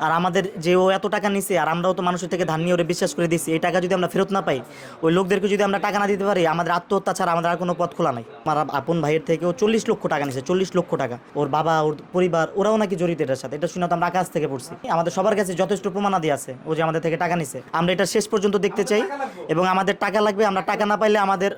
আর আমাদের যে ও এত টাকা নিছে আর আমরাও তো মানুষের থেকে ধার নিয়ে ওরে বিশ্বাস করে দিচ্ছি, এই টাকা যদি আমরা ফেরত না পাই, ওই লোকদেরকে যদি আমরা টাকা না দিতে পারি, আমাদের আত্মহত্যা ছাড়া আমাদের আর কোনো পথ খোলা নাই। আমার আপন ভাইয়ের থেকেও 40 লক্ষ টাকা নিছে, 40 লক্ষ টাকা। ওর বাবা, ওর পরিবার, ওরাও নাকি জড়িত এটার সাথে। এটা শুনে তো আমরা আকাশ থেকে পড়ছি। আমাদের সবার কাছে যথেষ্ট প্রমাণাদি আছে ও যে আমাদের থেকে টাকা নিছে। আমরা এটা শেষ পর্যন্ত দেখতে চাই এবং আমাদের টাকা লাগবে। আমরা টাকা না পাইলে আমাদের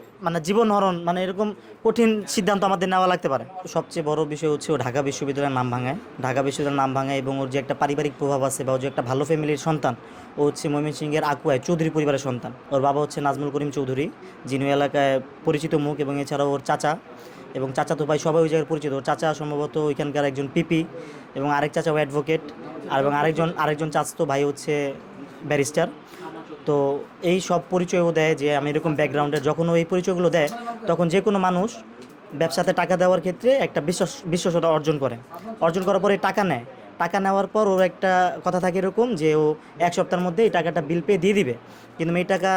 জীবন হরণ এরকম কঠিন সিদ্ধান্ত আমাদের নেওয়া লাগতে পারে। সবচেয়ে বড় বিষয় হচ্ছে ও ঢাকা বিশ্ববিদ্যালয়ের নাম ভাঙায়, ঢাকা বিশ্ববিদ্যালয়ের নাম ভাঙায় এবং ওর যে একটা পারিবারিক প্রভাব আছে বা ও যে একটা ভালো ফ্যামিলির সন্তান। ও হচ্ছে ময়মনসিংহের আকুয়ায় চৌধুরী পরিবারের সন্তান। ওর বাবা হচ্ছে নাজমুল করিম চৌধুরী, যিনি এলাকায় পরিচিত মুখ, এবং এছাড়াও ওর চাচা এবং চাচাতো ভাই সবাই ওই জায়গায় পরিচিত। ওর চাচা সম্ভবত ওইখানকার একজন পিপি এবং আরেক চাচা অ্যাডভোকেট, আর এবং আরেকজন চাচাতো ভাই হচ্ছে ব্যারিস্টার। তো এই সব পরিচয়ও দেয় যে আমি এরকম ব্যাকগ্রাউন্ডের। যখন ও এই পরিচয়গুলো দেয় তখন যে কোনো মানুষ ব্যবসাতে টাকা দেওয়ার ক্ষেত্রে একটা বিশ্বস্ততা অর্জন করার পরে টাকা নেয়। টাকা নেওয়ার পর ওর একটা কথা থাকে এরকম যে ও 1 সপ্তাহের মধ্যে এই টাকাটা বিল পে দিয়ে দিবে। কিন্তু এই টাকা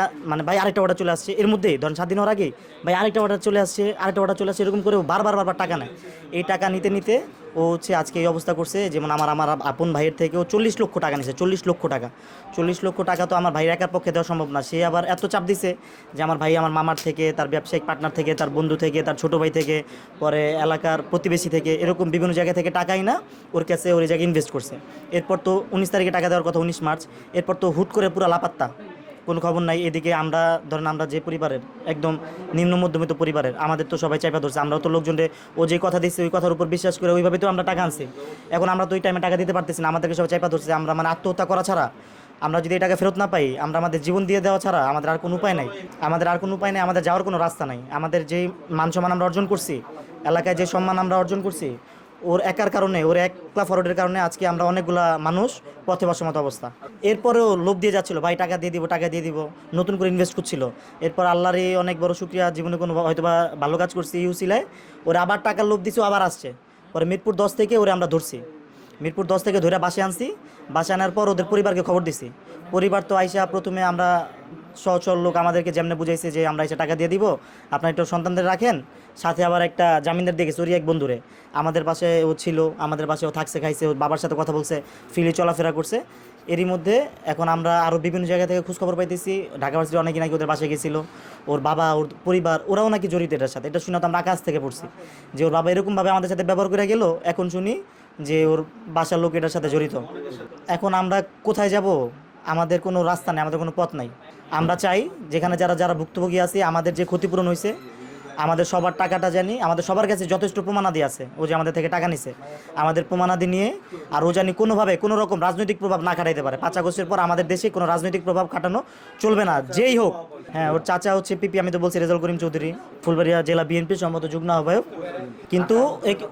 ভাই আরেকটা অর্ডার চলে আসছে এর মধ্যেই, ধরেন 7 দিন হওয়ার আগেই ভাই আরেকটা অর্ডার চলে আসছে, এরকম করে ও বারবার টাকা নেয়। এই টাকা নিতে নিতে ও হচ্ছে আজকে এই অবস্থা করছে। যেমন আমার আপন ভাইয়ের থেকেও 40 লক্ষ টাকা নিছে, 40 লক্ষ টাকা। 40 লক্ষ টাকা তো আমার ভাইয়ের একার পক্ষে দেওয়া সম্ভব না। সে আবার এত চাপ দিছে যে আমার ভাই আমার মামার থেকে, তার ব্যবসায়িক পার্টনার থেকে, তার বন্ধু থেকে, তার ছোটো ভাই থেকে, পরে এলাকার প্রতিবেশী থেকে, এরকম বিভিন্ন জায়গা থেকে টাকাই না ওর কাছে ওর এই জায়গায় ইনভেস্ট করছে। এরপর তো 19 তারিখে টাকা দেওয়ার কথা, 19 মার্চ। এরপর তো হুট করে পুরো লাপাত্তা, কোনো খবর নাই। এদিকে আমরা ধরেন আমরা যে পরিবারের একদম নিম্ন মধ্যবিত্ত পরিবারের, আমাদের তো সবাই চাইপা ধরছে। আমরাও তো লোকজনরে ও যে কথা দিচ্ছে ওই কথার উপর বিশ্বাস করে ওইভাবে তো আমরা টাকা আনছি। এখন আমরা তো ওই টাইমে টাকা দিতে পারতেছি না, আমাদেরকে সবাই চাইপা ধরছে। আমরা আত্মহত্যা করা ছাড়া, আমরা যদি এই টাকা ফেরত না পাই, আমরা আমাদের জীবন দিয়ে দেওয়া ছাড়া আমাদের আর কোনো উপায় নাই। আমাদের যাওয়ার কোনো রাস্তা নাই। আমাদের যেই মান সম্মান আমরা অর্জন করছি, এলাকায় যে সম্মান আমরা অর্জন করছি, ওর একার কারণে, ওর একলা ফরওয়ার্ডের কারণে আজকে আমরা অনেকগুলা মানুষ পথে বসার মতো অবস্থা। এরপরেও লোভ দিয়ে যাচ্ছিল, ভাই টাকা দিয়ে দিব, নতুন করে ইনভেস্ট করছিল। এরপর আল্লাহরই অনেক বড় শুকরিয়া, জীবনে কোনো হয়তো বা ভালো কাজ করছি ইউসিলায় ওরা আবার টাকার লোভ দিছে, আবার আসছে। পরে মিরপুর 10 থেকে ওরে আমরা ধরছি, মিরপুর 10 থেকে ধরে বাসে আনছি। বাসে আনার পর ওদের পরিবারকে খবর দিছি। পরিবার তো আইসা প্রথমে আমরা সচল লোক আমাদেরকে যেমনি বুঝাইছে যে আমরা এসে টাকা দিয়ে দিব, আপনার একটু সন্তানদের রাখেন, সাথে আবার একটা জামিনদার দেখেছে ওরই এক বন্ধুরে। আমাদের পাশে ও ছিল, আমাদের পাশে ও থাকছে, খাইছে, ওর বাবার সাথে কথা বলছে, ফ্রিলি চলাফেরা করছে। এরই মধ্যে এখন আমরা আরও বিভিন্ন জায়গা থেকে খোঁজখবর পাইতেছি, ঢাকা ভার্সিটি অনেকে নাকি ওদের বাসায় গেছিলো। ওর বাবা, ওর পরিবার, ওরাও নাকি জড়িত এটার সাথে। এটা শুনে তো আমরা আকাশ থেকে পড়ছি যে ওর বাবা এরকমভাবে আমাদের সাথে ব্যবহার করে গেল। এখন শুনি যে ওর বাসার লোক এটার সাথে জড়িত। এখন আমরা কোথায় যাব? আমাদের কোনো রাস্তা নেই, আমাদের কোনো পথ নাই। আমরা চাই যেখানে যারা ভুক্তভোগী আছে, আমাদের যে ক্ষতিপূরণ হয়েছে, আমাদের সবার টাকাটা জানি, আমাদের সবার কাছে যথেষ্ট প্রমাণাদি আছে ও যে আমাদের থেকে টাকা নিছে। আমাদের প্রমাণাদি নিয়ে আর ও জানি কোনোভাবে কোনো রকম রাজনৈতিক প্রভাব না খাটাইতে পারে। 5 আগস্টের পর আমাদের দেশে কোনো রাজনৈতিক প্রভাব খাটানো চলবে না, যেই হোক। হ্যাঁ, ওর চাচা হচ্ছে পিপি, আমি তো বলছি রেজাউল করিম চৌধুরী, ফুলবাড়িয়া জেলা বিএনপি সম্মত যুগ্ম আহ্বায়ক। কিন্তু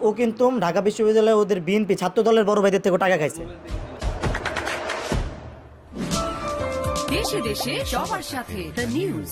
ও কিন্তু ঢাকা বিশ্ববিদ্যালয়ে ওদের বিএনপি ছাত্র দলের বড় ভাইদের থেকে টাকা খাইছে। দেশে দেশে সবার সাথে দ্য নিউজ।